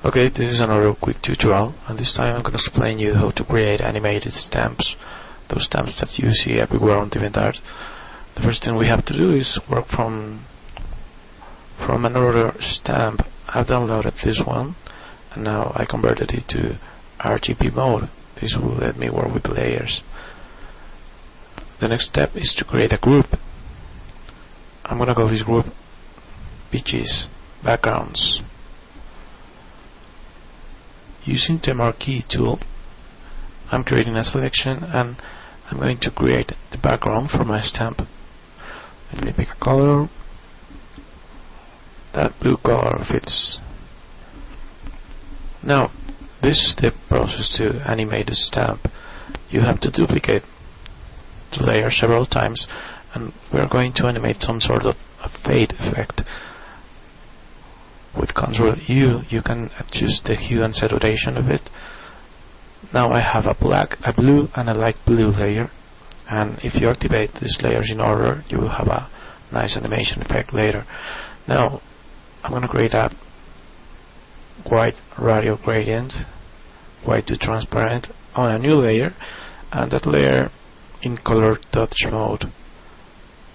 Okay, this is another quick tutorial, and this time I'm going to explain you how to create animated stamps, those stamps that you see everywhere on DeviantArt. The first thing we have to do is work from another stamp. I've downloaded this one, and now I converted it to RGB mode. This will let me work with layers. The next step is to create a group. I'm going to call this group Beaches Backgrounds. Using the marquee tool, I'm creating a selection and I'm going to create the background for my stamp. Let me pick a color. That blue color fits. Now, this is the process to animate the stamp. You have to duplicate the layer several times, and we're going to animate some sort of a fade effect. With Ctrl U, you can adjust the hue and saturation of it. Now I have a black, a blue, and a light blue layer, and if you activate these layers in order, you will have a nice animation effect later. Now I'm going to create a white radial gradient, white to transparent, on a new layer, and that layer in color touch mode.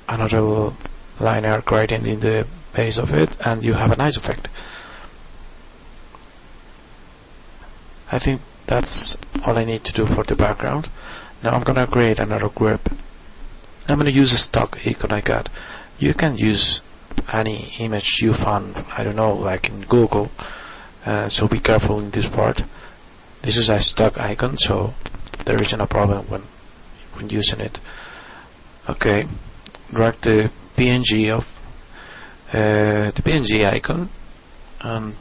Another linear gradient in the base of it, and you have a nice effect. I think that's all I need to do for the background. Now I'm gonna create another group. I'm gonna use a stock icon I got. You can use any image you found, I don't know, like in Google, so be careful in this part. This is a stock icon, so there isn't a problem when using it. Okay, drag the PNG of the PNG icon, and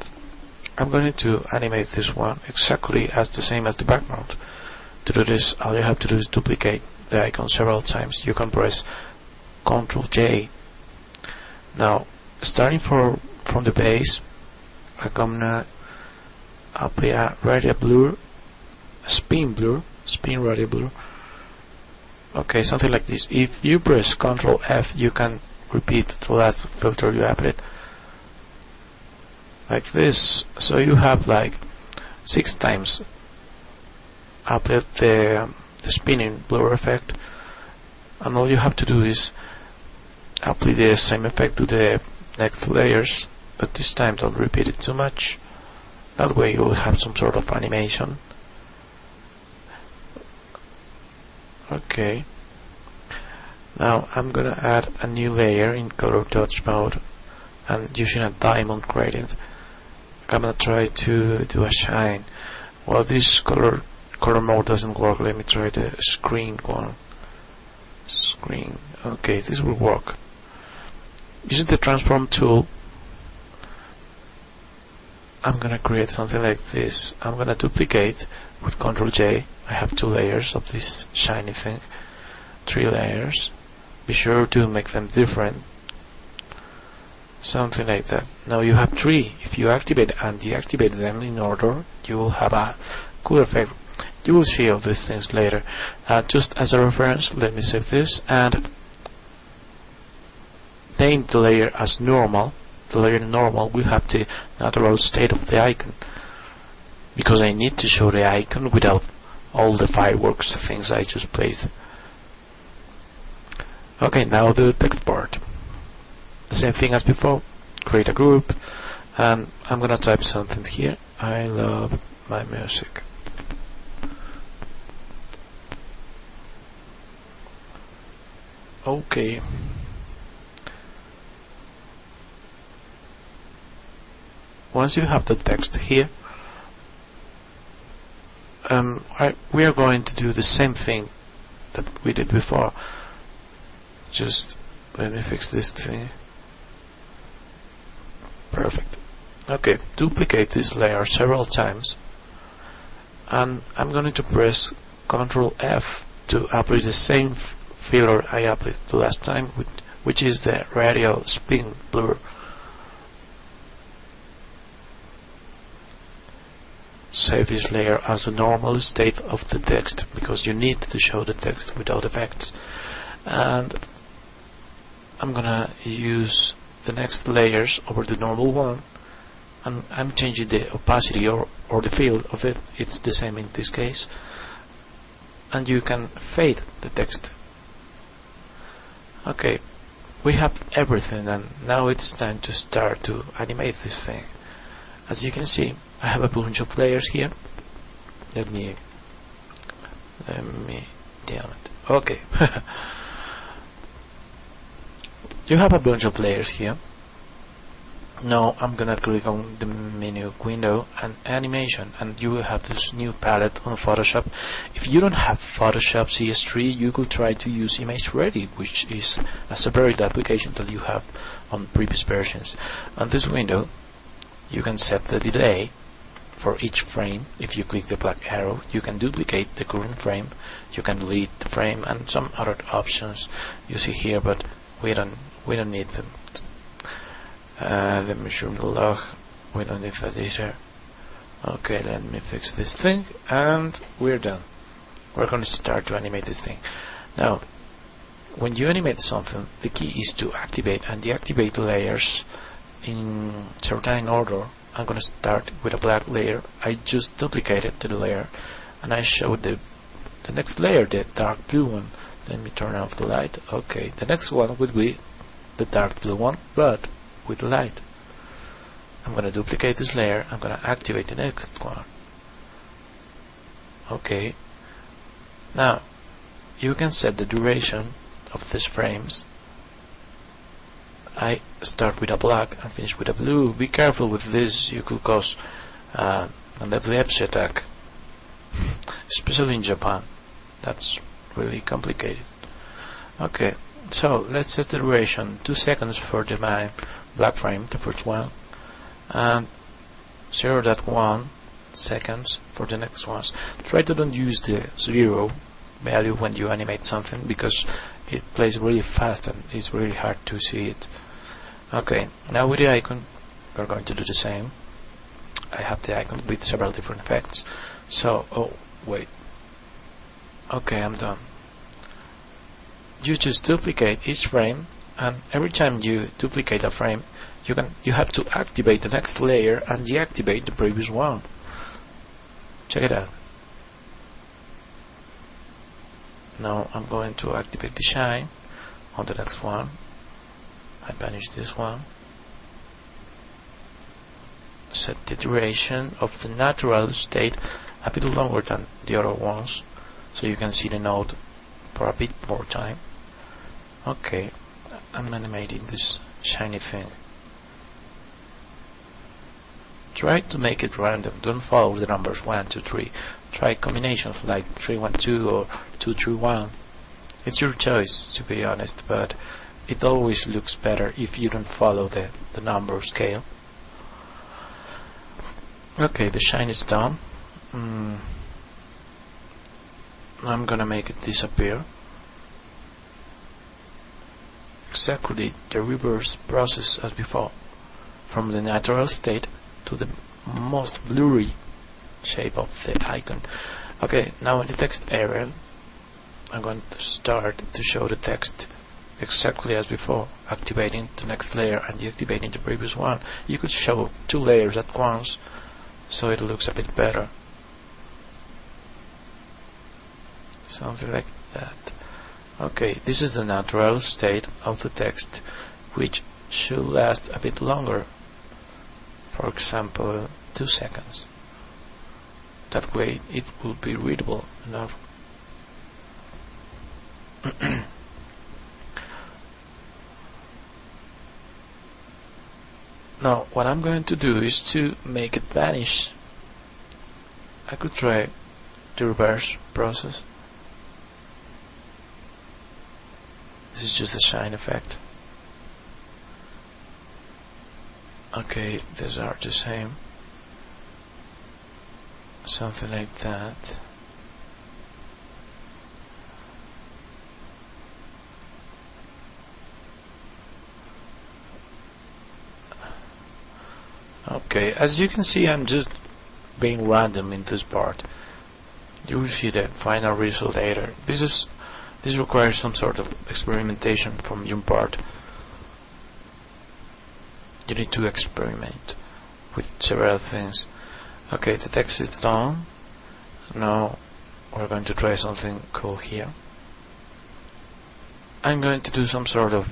I'm going to animate this one exactly as the same as the background. To do this, all you have to do is duplicate the icon several times. You can press Ctrl J. Now, starting from the base, I'm gonna apply a radial blur, a spin radial blur. Okay, something like this. If you press Ctrl F, you can repeat the last filter you applied, like this. So you have like 6 times applied the spinning blur effect, and all you have to do is apply the same effect to the next layers, but this time don't repeat it too much. That way you will have some sort of animation. Okay. Now I'm gonna add a new layer in color touch mode, and using a diamond gradient, I'm gonna try to do a shine. Well, this color mode doesn't work. Let me try the screen one. Screen. Okay, this will work. Using the transform tool, I'm gonna create something like this. I'm gonna duplicate with Ctrl J. I have 2 layers of this shiny thing, 3 layers. Be sure to make them different, something like that. Now you have 3. If you activate and deactivate them in order, you will have a cool effect. You will see all these things later. Just as a reference, let me save this and name the layer as normal. The layer normal will have the natural state of the icon, because I need to show the icon without all the fireworks things I just played. Okay, now the text part. The same thing as before. Create a group, and I'm gonna type something here. I love my music. Okay. Once you have the text here, we are going to do the same thing that we did before. Just let me fix this thing. Perfect. Okay, duplicate this layer several times, and I'm going to press Ctrl F to apply the same filler I applied the last time, which is the radial spin blur. Save this layer as a normal state of the text, because you need to show the text without effects. And I'm gonna use the next layers over the normal one and I'm changing the opacity or the fill of it. It's the same in this case, and you can fade the text. Okay, we have everything, and now it's time to start to animate this thing. As you can see, I have a bunch of layers here. Let me damn it. Okay. You have a bunch of layers here. Now I'm gonna click on the menu window and animation, and you will have this new palette on Photoshop. If you don't have Photoshop CS3, you could try to use Image Ready, which is a separate application that you have on previous versions. On this window, you can set the delay for each frame. If you click the black arrow, you can duplicate the current frame, you can delete the frame, and some other options you see here, but we don't need them. Let me show the log. We don't need that either. Okay, let me fix this thing, and we're done. We're going to start to animate this thing. Now, when you animate something, the key is to activate and deactivate layers in certain order. I'm going to start with a black layer. I just duplicated the layer, and I showed the next layer, the dark blue one. Let me turn off the light. Okay, the next one would be the dark blue one, but with light. I'm going to duplicate this layer. I'm going to activate the next one. Okay. Now you can set the duration of these frames. I start with a black and finish with a blue. Be careful with this, you could cause an epilepsy attack, especially in Japan. That's really complicated. Okay, so let's set the duration 2 seconds for the main black frame, the first one, and 0.1 seconds for the next ones. Try to don't use the 0 value when you animate something, because it plays really fast and it's really hard to see it. Okay, now with the icon we're going to do the same. I have the icon with several different effects. So, oh wait, okay, I'm done. You just duplicate each frame, and every time you duplicate a frame, you have to activate the next layer and deactivate the previous one. Check it out. Now I'm going to activate the shine on the next one. I banish this one. Set the duration of the natural state a bit longer than the other ones, so you can see the node for a bit more time. Okay, I'm animating this shiny thing. Try to make it random. Don't follow the numbers 1, 2, 3. Try combinations like 3, 1, 2 or 2, 3, 1. It's your choice, to be honest, but it always looks better if you don't follow the number scale. Okay, the shine is done. I'm gonna make it disappear. Exactly the reverse process as before, from the natural state to the most blurry shape of the icon. Okay, now in the text area, I'm going to start to show the text exactly as before, activating the next layer and deactivating the previous one. You could show 2 layers at once, so it looks a bit better. Something like that. Okay, this is the natural state of the text, which should last a bit longer. For example, 2 seconds. That way it will be readable enough. Now what I'm going to do is to make it vanish. I could try the reverse process. This is just a shine effect. Okay, these are the same. Something like that. Okay, as you can see, I'm just being random in this part. You will see the final result later. This requires some sort of experimentation from your part. You need to experiment. with several things. Okay, the text is done. Now we're going to try something cool here. I'm going to do some sort of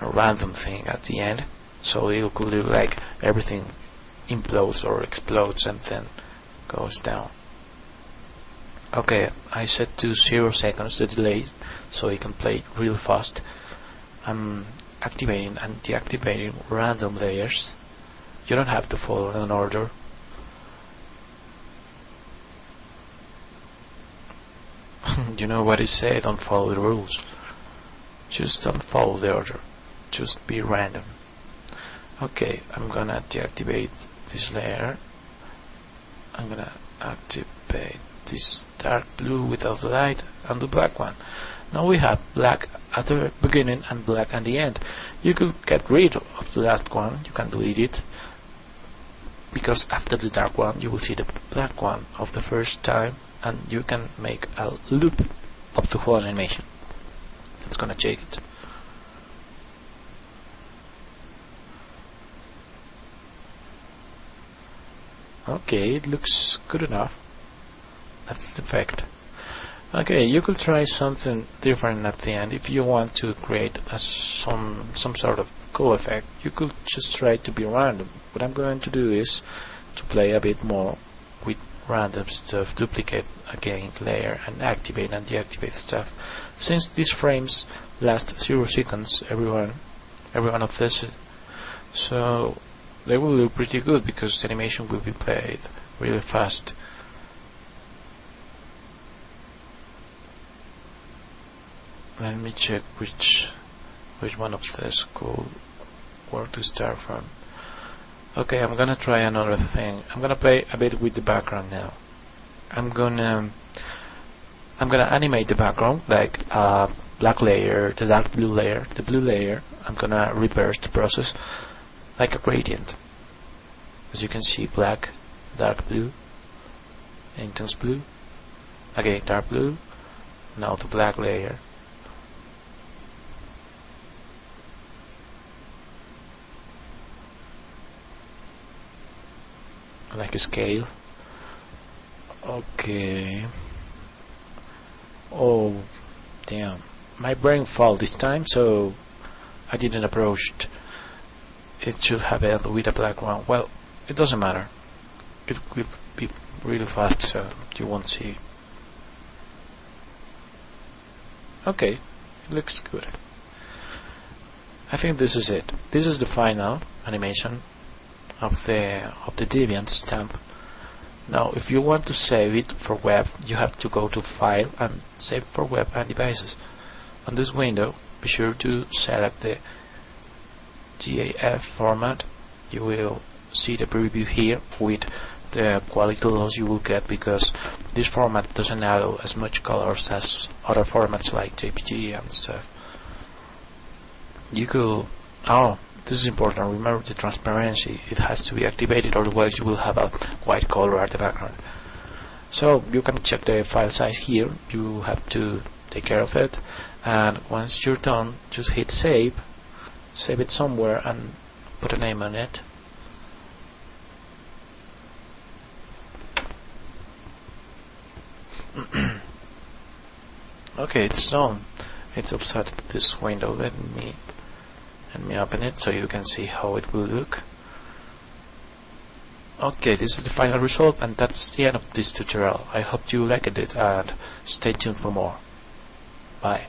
random thing at the end, so it could look like everything implodes or explodes and then goes down. Okay, I set to 0 seconds the delay so it can play real fast. I'm activating and deactivating random layers. You don't have to follow an order. You know what is said, don't follow the rules. Just don't follow the order. Just be random. Okay, I'm gonna deactivate this layer. I'm gonna activate this dark blue without the light and the black one. Now we have black at the beginning and black at the end. You could get rid of the last one, you can delete it, because after the dark one you will see the black one of the first time, and you can make a loop of the whole animation. It's gonna check it. Okay, it looks good enough. That's the effect. Okay, you could try something different at the end. If you want to create some sort of cool effect, you could just try to be random. What I'm going to do is to play a bit more with random stuff, duplicate again layer and activate and deactivate stuff. Since these frames last 0 seconds, every one of this, so they will look pretty good because the animation will be played really fast. Let me check which one of these could work to start from. Okay, I'm gonna try another thing. I'm gonna play a bit with the background now. I'm gonna animate the background like a black layer, the dark blue layer, the blue layer. I'm gonna reverse the process like a gradient. As you can see, black, dark blue, intense blue, again dark blue, now the black layer. Like a scale. Okay. Oh damn, my brain fell this time, so I didn't approach it. It should have ended with a black one. Well, it doesn't matter, it will be really fast, so you won't see. Okay, it looks good. I think this is it. This is the final animation of the Deviant stamp. Now if you want to save it for web, you have to go to File and Save for Web and Devices. On this window, be sure to select the GAF format. You will see the preview here with the quality loss you will get, because this format doesn't allow as much colors as other formats like JPG and stuff. You could, this is important, remember the transparency, it has to be activated, otherwise you will have a white color at the background. So you can check the file size here, you have to take care of it, and once you're done, just hit save it somewhere and put a name on it. Okay, it's done. It's outside this window. Let me open it so you can see how it will look. Okay, this is the final result, and that's the end of this tutorial. I hope you liked it, and stay tuned for more. Bye.